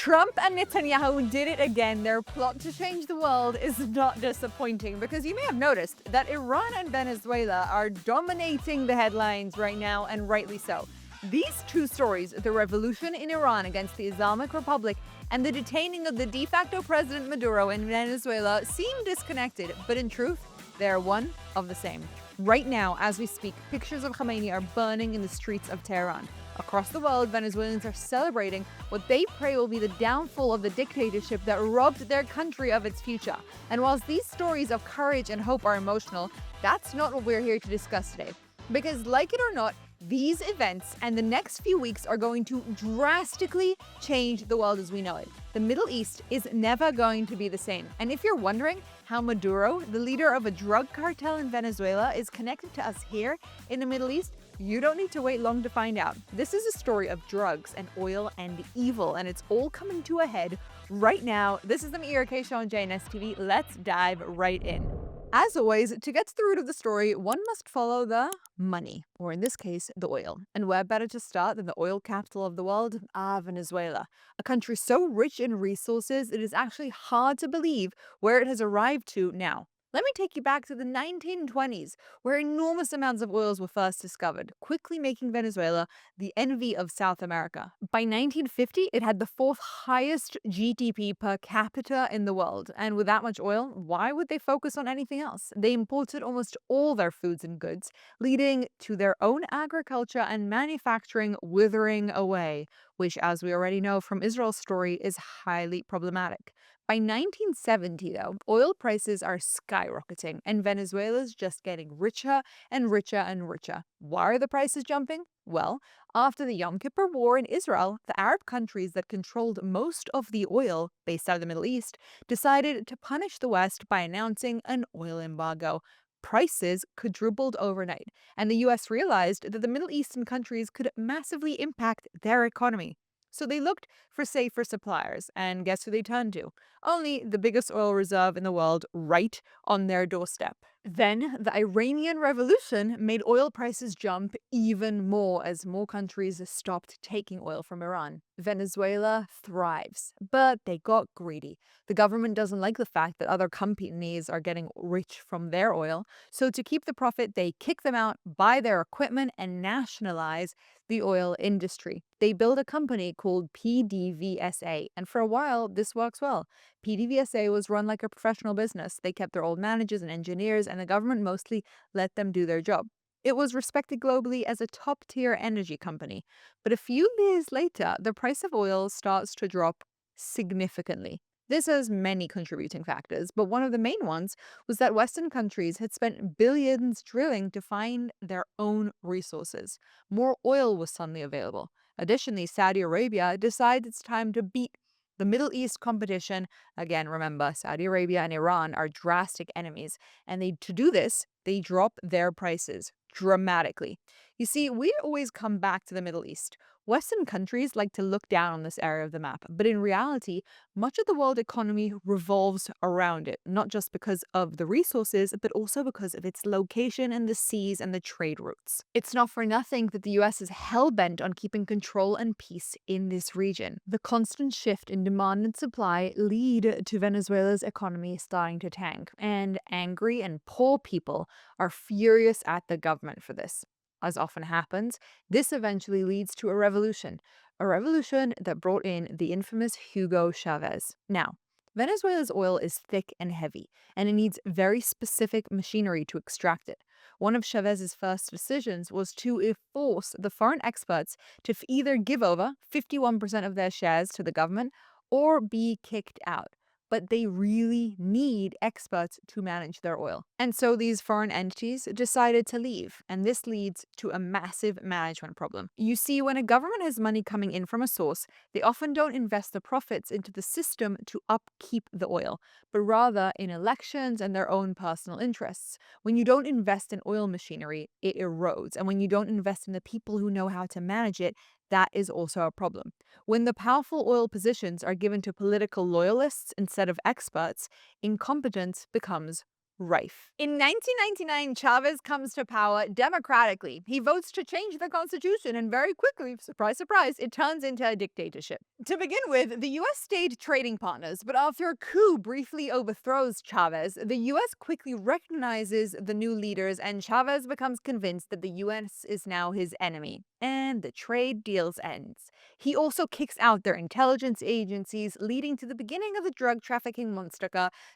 Trump and Netanyahu did it again. Their plot to change the world is not disappointing because you may have noticed that Iran and Venezuela are dominating the headlines right now, and rightly so. These two stories, the revolution in Iran against the Islamic Republic and the detaining of the de facto President Maduro in Venezuela, seem disconnected, but in truth, they're one of the same. Right now, as we speak, pictures of Khomeini are burning in the streets of Tehran. Across the world, Venezuelans are celebrating what they pray will be the downfall of the dictatorship that robbed their country of its future. And whilst these stories of courage and hope are emotional, that's not what we're here to discuss today. Because, like it or not, these events and the next few weeks are going to drastically change the world as we know it. The Middle East is never going to be the same. And if you're wondering how Maduro, the leader of a drug cartel in Venezuela, is connected to us here in the Middle East, you don't need to wait long to find out. This is a story of drugs and oil and evil, and it's all coming to a head right now. This is the Meira K Show on JNS TV. Let's dive right in. As always, to get to the root of the story, one must follow the money, or in this case, the oil. And where better to start than the oil capital of the world? Venezuela. A country so rich in resources, it is actually hard to believe where it has arrived to now. Let me take you back to the 1920s, where enormous amounts of oils were first discovered, quickly making Venezuela the envy of South America. By 1950, it had the fourth highest GDP per capita in the world. And with that much oil, why would they focus on anything else? They imported almost all their foods and goods, leading to their own agriculture and manufacturing withering away, which, as we already know from Israel's story, is highly problematic. By 1970, though, oil prices are skyrocketing, and Venezuela's just getting richer and richer and richer. Why are the prices jumping? Well, after the Yom Kippur War in Israel, the Arab countries that controlled most of the oil based out of the Middle East decided to punish the West by announcing an oil embargo. Prices quadrupled overnight, and the US realized that the Middle Eastern countries could massively impact their economy. So they looked for safer suppliers, and guess who they turned to? Only the biggest oil reserve in the world right on their doorstep. Then, the Iranian Revolution made oil prices jump even more as more countries stopped taking oil from Iran. Venezuela thrives, but they got greedy. The government doesn't like the fact that other companies are getting rich from their oil, so to keep the profit, they kick them out, buy their equipment, and nationalize the oil industry. They build a company called PDVSA, and for a while, this works well. PDVSA was run like a professional business. They kept their old managers and engineers, and the government mostly let them do their job. It was respected globally as a top-tier energy company. But a few years later, the price of oil starts to drop significantly. This has many contributing factors, but one of the main ones was that Western countries had spent billions drilling to find their own resources. More oil was suddenly available. Additionally, Saudi Arabia decides it's time to beat the Middle East competition. Again, remember, Saudi Arabia and Iran are drastic enemies, and to do this, they drop their prices dramatically. You see, we always come back to the Middle East. Western countries like to look down on this area of the map, but in reality, much of the world economy revolves around it, not just because of the resources, but also because of its location and the seas and the trade routes. It's not for nothing that the US is hell-bent on keeping control and peace in this region. The constant shift in demand and supply lead to Venezuela's economy starting to tank, and angry and poor people are furious at the government for this. As often happens, this eventually leads to a revolution that brought in the infamous Hugo Chavez. Now, Venezuela's oil is thick and heavy, and it needs very specific machinery to extract it. One of Chavez's first decisions was to force the foreign experts to either give over 51% of their shares to the government or be kicked out. But they really need experts to manage their oil. And so these foreign entities decided to leave, and this leads to a massive management problem. You see, when a government has money coming in from a source, they often don't invest the profits into the system to upkeep the oil, but rather in elections and their own personal interests. When you don't invest in oil machinery, it erodes, and when you don't invest in the people who know how to manage it, that is also a problem. When the powerful oil positions are given to political loyalists instead of experts, incompetence becomes rife. In 1999, Chavez comes to power democratically. He votes to change the constitution, and very quickly, surprise, surprise, it turns into a dictatorship. To begin with, the US stayed trading partners, but after a coup briefly overthrows Chavez, the US quickly recognizes the new leaders, and Chavez becomes convinced that the US is now his enemy. And the trade deals ends. He also kicks out their intelligence agencies, leading to the beginning of the drug trafficking monster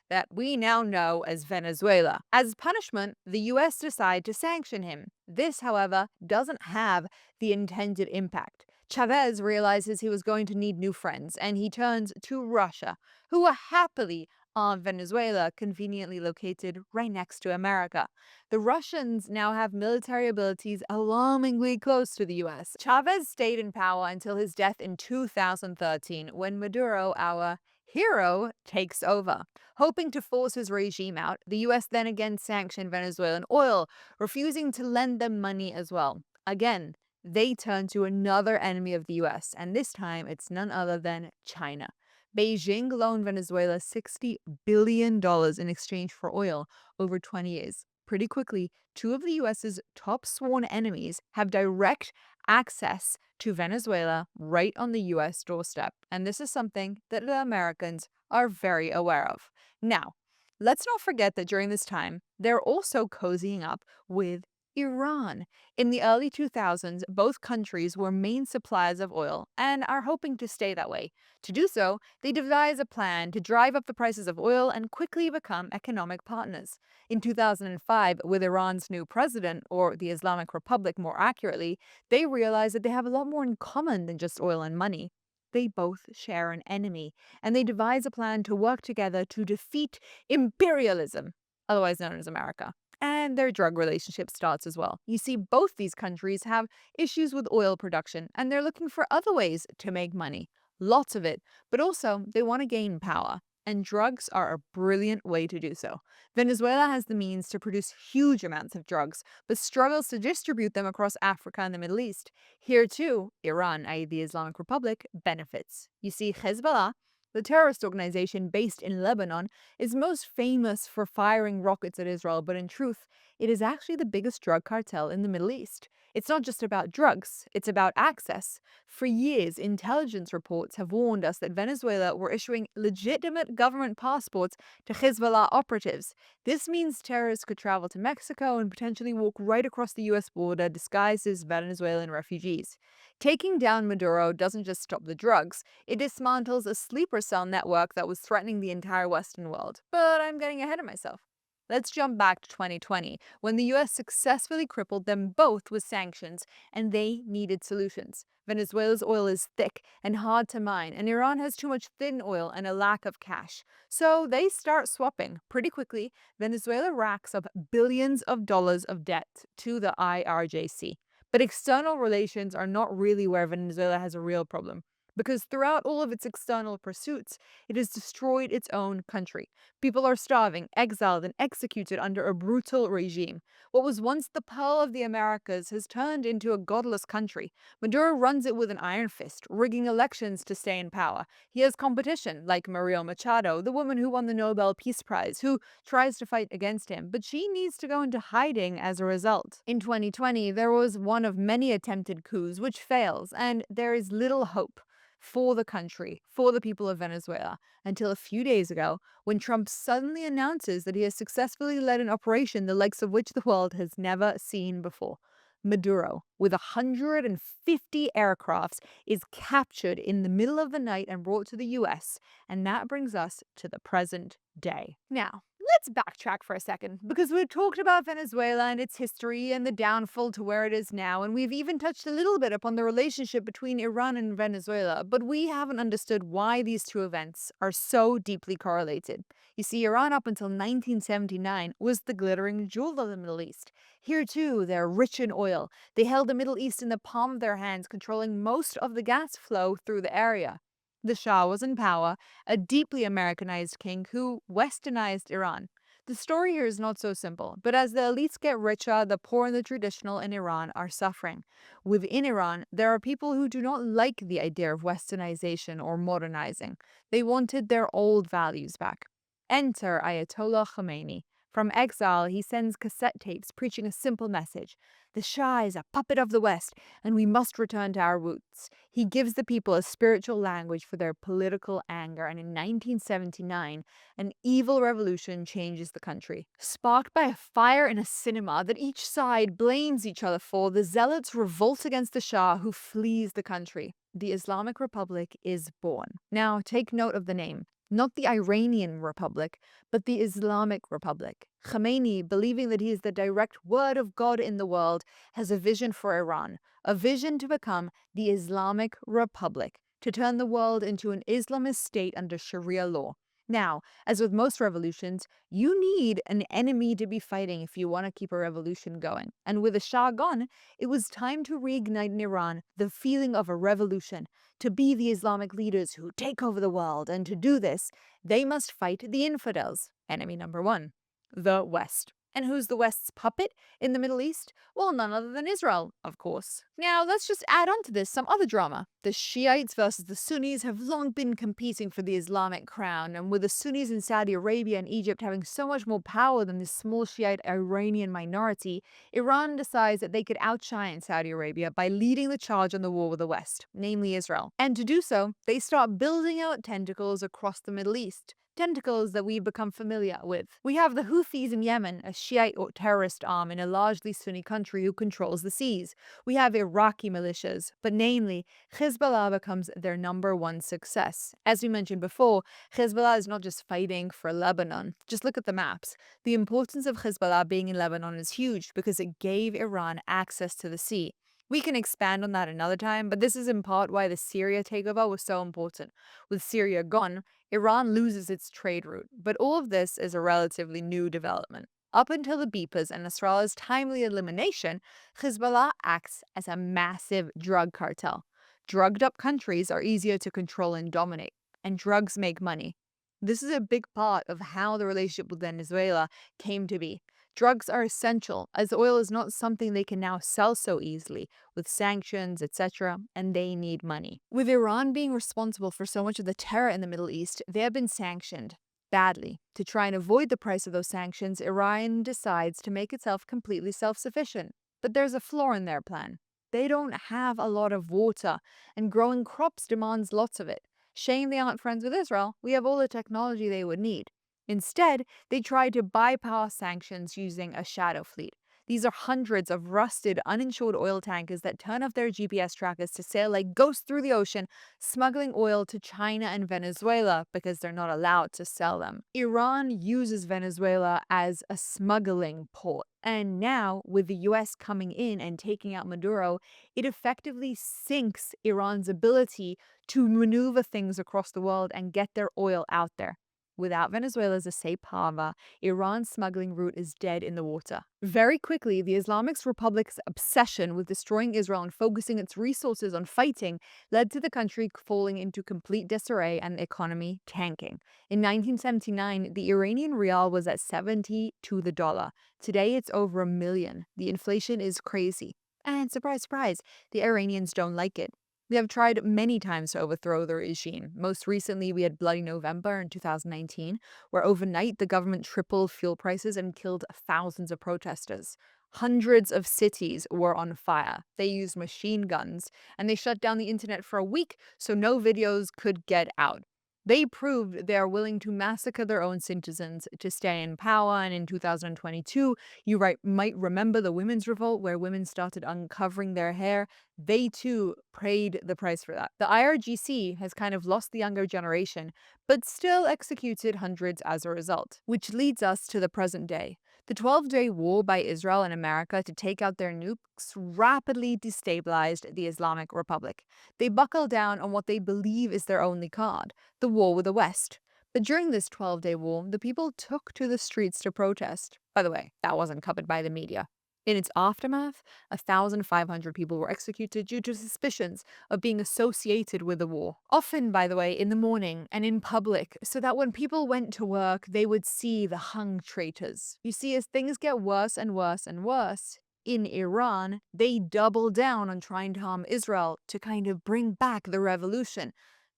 that we now know as Venezuela. As punishment, the US decide to sanction him. This, however, doesn't have the intended impact. Chavez realizes he was going to need new friends, and he turns to Russia, who are happily on Venezuela, conveniently located right next to America. The Russians now have military abilities alarmingly close to the US. Chavez stayed in power until his death in 2013, when Maduro, our hero, takes over. Hoping to force his regime out, the US then again sanctioned Venezuelan oil, refusing to lend them money as well. Again, they turn to another enemy of the US, and this time it's none other than China. Beijing loaned Venezuela $60 billion in exchange for oil over 20 years. Pretty quickly, two of the US's top sworn enemies have direct access to Venezuela right on the US doorstep, and this is something that the Americans are very aware of. Now, let's not forget that during this time, they're also cozying up with Iran. In the early 2000s, both countries were main suppliers of oil and are hoping to stay that way. To do so, they devise a plan to drive up the prices of oil and quickly become economic partners. In 2005, with Iran's new president, or the Islamic Republic more accurately, they realized that they have a lot more in common than just oil and money. They both share an enemy, and they devise a plan to work together to defeat imperialism, otherwise known as America. And their drug relationship starts as well. You see, both these countries have issues with oil production, and they're looking for other ways to make money. Lots of it, but also they want to gain power. And drugs are a brilliant way to do so. Venezuela has the means to produce huge amounts of drugs, but struggles to distribute them across Africa and the Middle East. Here too, Iran, i.e. the Islamic Republic, benefits. You see, Hezbollah, the terrorist organization based in Lebanon, is most famous for firing rockets at Israel, but in truth, it is actually the biggest drug cartel in the Middle East. It's not just about drugs, it's about access. For years, intelligence reports have warned us that Venezuela were issuing legitimate government passports to Hezbollah operatives. This means terrorists could travel to Mexico and potentially walk right across the US border disguised as Venezuelan refugees. Taking down Maduro doesn't just stop the drugs, it dismantles a sleeper cell network that was threatening the entire Western world. But I'm getting ahead of myself. Let's jump back to 2020, when the US successfully crippled them both with sanctions, and they needed solutions. Venezuela's oil is thick and hard to mine, and Iran has too much thin oil and a lack of cash. So they start swapping. Pretty quickly, Venezuela racks up billions of dollars of debt to the IRJC. But external relations are not really where Venezuela has a real problem, because throughout all of its external pursuits, it has destroyed its own country. People are starving, exiled, and executed under a brutal regime. What was once the pearl of the Americas has turned into a godless country. Maduro runs it with an iron fist, rigging elections to stay in power. He has competition, like Maria Machado, the woman who won the Nobel Peace Prize, who tries to fight against him, but she needs to go into hiding as a result. In 2020, there was one of many attempted coups which fails, and there is little hope for the country, for the people of Venezuela, until a few days ago, when Trump suddenly announces that he has successfully led an operation the likes of which the world has never seen before. Maduro, with 150 aircrafts, is captured in the middle of the night and brought to the US, and that brings us to the present day. Now, let's backtrack for a second, because we've talked about Venezuela and its history and the downfall to where it is now, and we've even touched a little bit upon the relationship between Iran and Venezuela, but we haven't understood why these two events are so deeply correlated. You see, Iran up until 1979 was the glittering jewel of the Middle East. Here too, they're rich in oil. They held the Middle East in the palm of their hands, controlling most of the gas flow through the area. The Shah was in power, a deeply Americanized king who westernized Iran. The story here is not so simple, but as the elites get richer, the poor and the traditional in Iran are suffering. Within Iran, there are people who do not like the idea of westernization or modernizing. They wanted their old values back. Enter Ayatollah Khomeini. From exile, he sends cassette tapes preaching a simple message. The Shah is a puppet of the West, and we must return to our roots. He gives the people a spiritual language for their political anger, and in 1979, an evil revolution changes the country. Sparked by a fire in a cinema that each side blames each other for, the zealots revolt against the Shah, who flees the country. The Islamic Republic is born. Now, take note of the name. Not the Iranian Republic, but the Islamic Republic. Khomeini, believing that he is the direct word of God in the world, has a vision for Iran, a vision to become the Islamic Republic, to turn the world into an Islamist state under Sharia law. Now, as with most revolutions, you need an enemy to be fighting if you want to keep a revolution going. And with the Shah gone, it was time to reignite in Iran the feeling of a revolution, to be the Islamic leaders who take over the world. And to do this, they must fight the infidels. Enemy number one, the West. And who's the West's puppet in the Middle East? Well, none other than Israel, of course. Now, let's just add on to this some other drama. The Shiites versus the Sunnis have long been competing for the Islamic crown, and with the Sunnis in Saudi Arabia and Egypt having so much more power than this small Shiite Iranian minority, Iran decides that they could outshine Saudi Arabia by leading the charge on the war with the West, namely Israel. And to do so, they start building out tentacles across the Middle East. Tentacles that we've become familiar with. We have the Houthis in Yemen, a Shiite or terrorist arm in a largely Sunni country who controls the seas. We have Iraqi militias, but namely, Hezbollah becomes their number one success. As we mentioned before, Hezbollah is not just fighting for Lebanon. Just look at the maps. The importance of Hezbollah being in Lebanon is huge because it gave Iran access to the sea. We can expand on that another time, but this is in part why the Syria takeover was so important. With Syria gone, Iran loses its trade route, but all of this is a relatively new development. Up until the Beepers and Nasrallah's timely elimination, Hezbollah acts as a massive drug cartel. Drugged up countries are easier to control and dominate, and drugs make money. This is a big part of how the relationship with Venezuela came to be. Drugs are essential, as oil is not something they can now sell so easily, with sanctions, etc., and they need money. With Iran being responsible for so much of the terror in the Middle East, they have been sanctioned badly. To try and avoid the price of those sanctions, Iran decides to make itself completely self-sufficient. But there's a flaw in their plan. They don't have a lot of water, and growing crops demands lots of it. Shame they aren't friends with Israel. We have all the technology they would need. Instead, they tried to bypass sanctions using a shadow fleet. These are hundreds of rusted, uninsured oil tankers that turn off their GPS trackers to sail like ghosts through the ocean, smuggling oil to China and Venezuela because they're not allowed to sell them. Iran uses Venezuela as a smuggling port. And now, with the US coming in and taking out Maduro, it effectively sinks Iran's ability to maneuver things across the world and get their oil out there. Without Venezuela as a safe harbor, Iran's smuggling route is dead in the water. Very quickly, the Islamic Republic's obsession with destroying Israel and focusing its resources on fighting led to the country falling into complete disarray and the economy tanking. In 1979, the Iranian rial was at 70 to the dollar. Today, it's over $1 million. The inflation is crazy. And surprise, surprise, the Iranians don't like it. They have tried many times to overthrow the regime. Most recently, we had Bloody November in 2019, where overnight the government tripled fuel prices and killed thousands of protesters. Hundreds of cities were on fire. They used machine guns, and they shut down the internet for a week so no videos could get out. They proved they are willing to massacre their own citizens to stay in power, and in 2022, you might remember the women's revolt where women started uncovering their hair. They too paid the price for that. The IRGC has kind of lost the younger generation, but still executed hundreds as a result, which leads us to the present day. The 12-day war by Israel and America to take out their nukes rapidly destabilized the Islamic Republic. They buckled down on what they believe is their only card, the war with the West. But during this 12-day war, the people took to the streets to protest. By the way, that wasn't covered by the media. In its aftermath, 1,500 people were executed due to suspicions of being associated with the war. Often, by the way, in the morning and in public, so that when people went to work, they would see the hung traitors. You see, as things get worse and worse and worse, in Iran, they double down on trying to harm Israel to kind of bring back the revolution.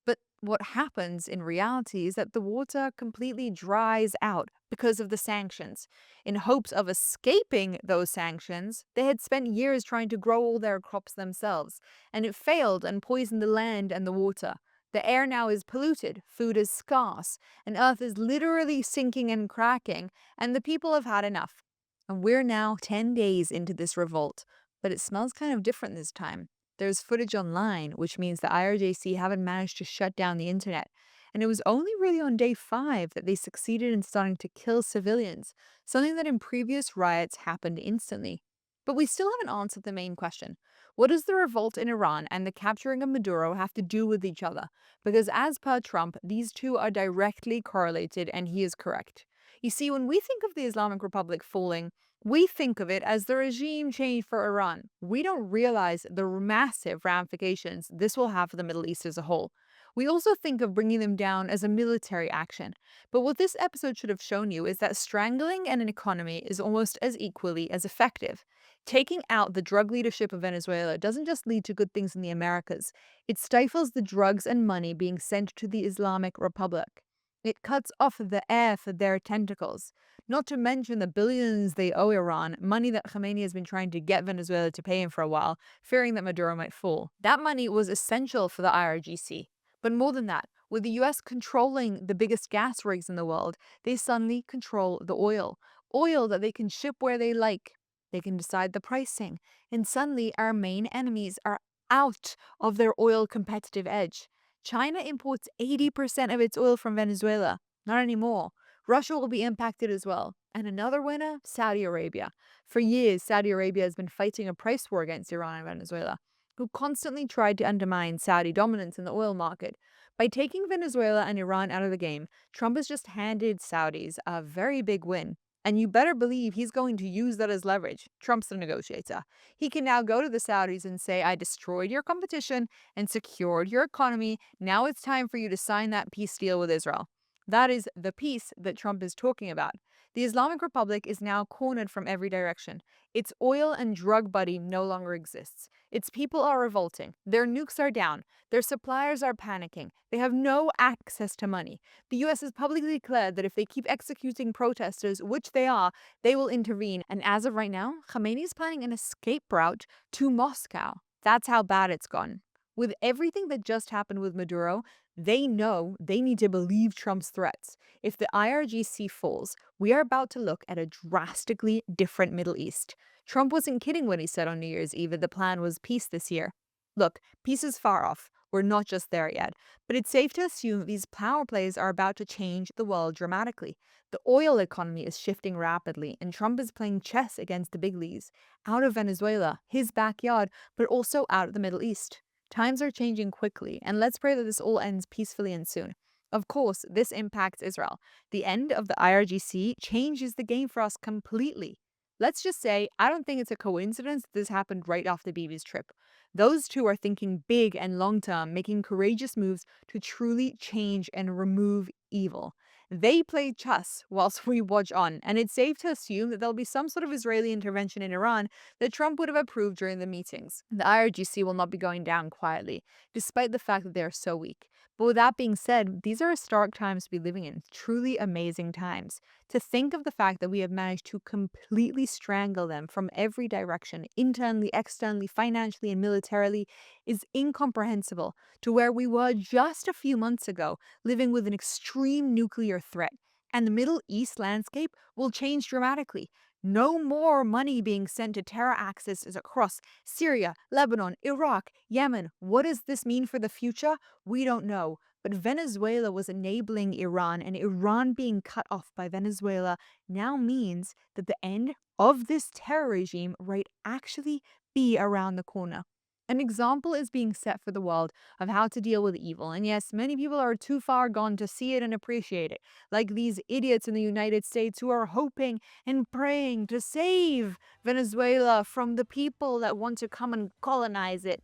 But What happens in reality is that the water completely dries out because of the sanctions. In hopes of escaping those sanctions, they had spent years trying to grow all their crops themselves, and it failed and poisoned the land and the water. The air now is polluted, food is scarce, and earth is literally sinking and cracking, and the people have had enough. And we're now 10 days into this revolt, but it smells kind of different this time. There's footage online, which means the IRGC haven't managed to shut down the internet. And it was only really on day 5 that they succeeded in starting to kill civilians, something that in previous riots happened instantly. But we still haven't answered the main question. What does the revolt in Iran and the capturing of Maduro have to do with each other? Because as per Trump, these two are directly correlated, and he is correct. You see, when we think of the Islamic Republic falling, we think of it as the regime change for Iran. We don't realize the massive ramifications this will have for the Middle East as a whole. We also think of bringing them down as a military action. But what this episode should have shown you is that strangling an economy is almost as equally as effective. Taking out the drug leadership of Venezuela doesn't just lead to good things in the Americas, it stifles the drugs and money being sent to the Islamic Republic. It cuts off the air for their tentacles. Not to mention the billions they owe Iran, money that Khomeini has been trying to get Venezuela to pay him for a while, fearing that Maduro might fall. That money was essential for the IRGC. But more than that, with the US controlling the biggest gas rigs in the world, they suddenly control the oil. Oil that they can ship where they like. They can decide the pricing. And suddenly our main enemies are out of their oil competitive edge. China imports 80% of its oil from Venezuela. Not anymore. Russia will be impacted as well. And another winner, Saudi Arabia. For years, Saudi Arabia has been fighting a price war against Iran and Venezuela, who constantly tried to undermine Saudi dominance in the oil market. By taking Venezuela and Iran out of the game, Trump has just handed Saudis a very big win. And you better believe he's going to use that as leverage. Trump's the negotiator. He can now go to the Saudis and say, I destroyed your competition and secured your economy. Now it's time for you to sign that peace deal with Israel. That is the peace that Trump is talking about. The Islamic Republic is now cornered from every direction. Its oil and drug buddy no longer exists. Its people are revolting. Their nukes are down. Their suppliers are panicking. They have no access to money. The US has publicly declared that if they keep executing protesters, which they are, they will intervene. And as of right now, Khomeini is planning an escape route to Moscow. That's how bad it's gone. With everything that just happened with Maduro, they know they need to believe Trump's threats. If the IRGC falls, we are about to look at a drastically different Middle East. Trump wasn't kidding when he said on New Year's Eve that the plan was peace this year. Look, peace is far off. We're not just there yet. But it's safe to assume these power plays are about to change the world dramatically. The oil economy is shifting rapidly, and Trump is playing chess against the big leagues, out of Venezuela, his backyard, but also out of the Middle East. Times are changing quickly, and let's pray that this all ends peacefully and soon. Of course, this impacts Israel. The end of the IRGC changes the game for us completely. Let's just say, I don't think it's a coincidence that this happened right after Bibi's trip. Those two are thinking big and long term, making courageous moves to truly change and remove evil. They play chess whilst we watch on, and it's safe to assume that there'll be some sort of Israeli intervention in Iran that Trump would have approved during the meetings. The IRGC will not be going down quietly, despite the fact that they are so weak. But with that being said, these are historic times to be living in, truly amazing times. To think of the fact that we have managed to completely strangle them from every direction, internally, externally, financially, and militarily, is incomprehensible to where we were just a few months ago, living with an extreme nuclear threat. And the Middle East landscape will change dramatically. No more money being sent to terror axis across Syria, Lebanon, Iraq, Yemen. What does this mean for the future? We don't know. But Venezuela was enabling Iran, and Iran being cut off by Venezuela now means that the end of this terror regime might actually be around the corner. An example is being set for the world of how to deal with evil. And yes, many people are too far gone to see it and appreciate it, like these idiots in the United States who are hoping and praying to save Venezuela from the people that want to come and colonize it.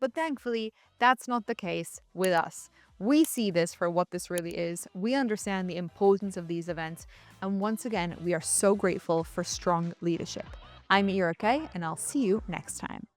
But thankfully, that's not the case with us. We see this for what this really is. We understand the importance of these events. And once again, we are so grateful for strong leadership. I'm Ira Kay, and I'll see you next time.